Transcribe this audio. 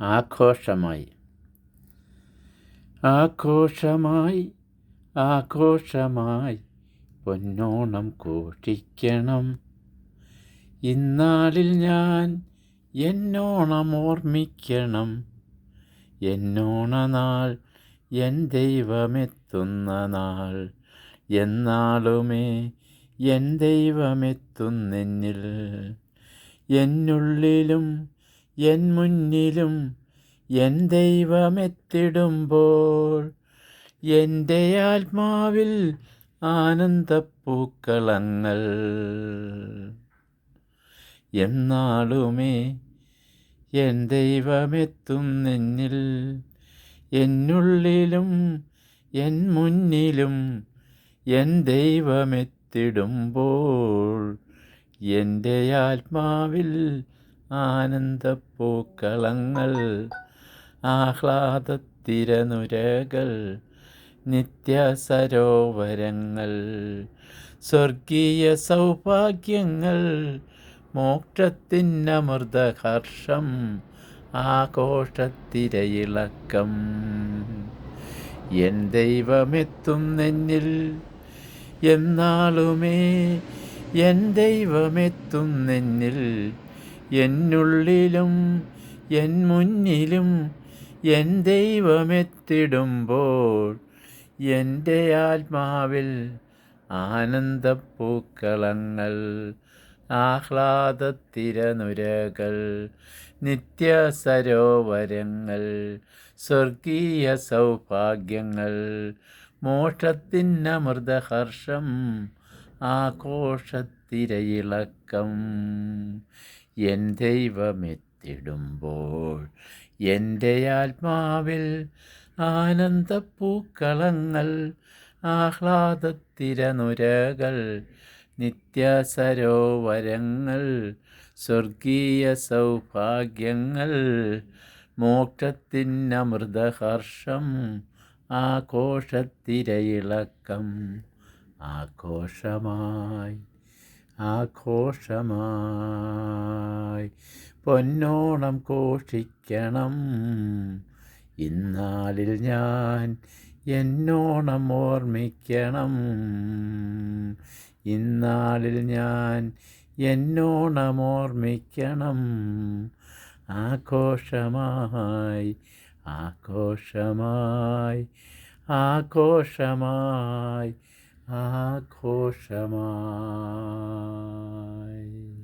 ആഘോഷമായി ആഘോഷമായി ആഘോഷമായി പൊന്നോണം ഘോഷിക്കണം. ഇന്നാളിൽ ഞാൻ എന്നോണം ഓർമ്മിക്കണം. എന്നോണനാൾ എൻ ദൈവമെത്തുന്ന നാൾ. എന്നാളുമേ എൻ ദൈവമെത്തുന്നെന്നിൽ. എന്നുള്ളിലും എൻ മുന്നിലും എൻ ദൈവമെത്തിടുമ്പോൾ എൻ്റെ ആത്മാവിൽ ആനന്ദപ്പൂക്കളങ്ങൾ. എന്നാളുമേ എൻ ദൈവമെത്തുന്നെന്നിൽ. എന്നുള്ളിലും എൻ മുന്നിലും എൻ ദൈവമെത്തിടുമ്പോൾ എൻ്റെ ആത്മാവിൽ ആനന്ദപ്പൂക്കളങ്ങൾ. ആഹ്ലാദത്തിരനുരകൾ നിത്യസരോവരങ്ങൾ. സ്വർഗീയ സൗഭാഗ്യങ്ങൾ മോക്ഷത്തിനമൃതഹർഷം. ആഘോഷത്തിരയിളക്കം. എൻ ദൈവമെത്തുന്നെന്നിൽ. എന്നാളുമേ എൻ ദൈവമെത്തുന്നെന്നിൽ. എന്നുള്ളിലും എൻ മുന്നിലും എൻ ദൈവമെത്തിടുമ്പോൾ എൻ്റെ ആത്മാവിൽ ആനന്ദപ്പൂക്കളങ്ങൾ. ആഹ്ലാദത്തിരനുരകൾ നിത്യസരോവരങ്ങൾ. സ്വർഗീയ സൗഭാഗ്യങ്ങൾ മോക്ഷത്തിനമൃതഹർഷം. ആഘോഷത്തിരയിളക്കം. എൻ ദൈവമെത്തിടുമ്പോൾ എൻ്റെ ആത്മാവിൽ ആനന്ദപ്പൂക്കളങ്ങൾ. ആഹ്ലാദത്തിരനുരകൾ നിത്യസരോവരങ്ങൾ. സ്വർഗീയ സൗഭാഗ്യങ്ങൾ മോക്ഷത്തിനമൃതഹർഷം. ആഘോഷത്തിരയിളക്കം. ആഘോഷമായി ആഘോഷമായി പൊന്നോണം ഘോഷിക്കണം. ഇന്നാളിൽ ഞാൻ എന്നോണം ഓർമ്മിക്കണം. ഇന്നാളിൽ ഞാൻ എന്നോണം ഓർമ്മിക്കണം. ആഘോഷമായി ആഘോഷമായി ആഘോഷമായി ആഘോഷമായി.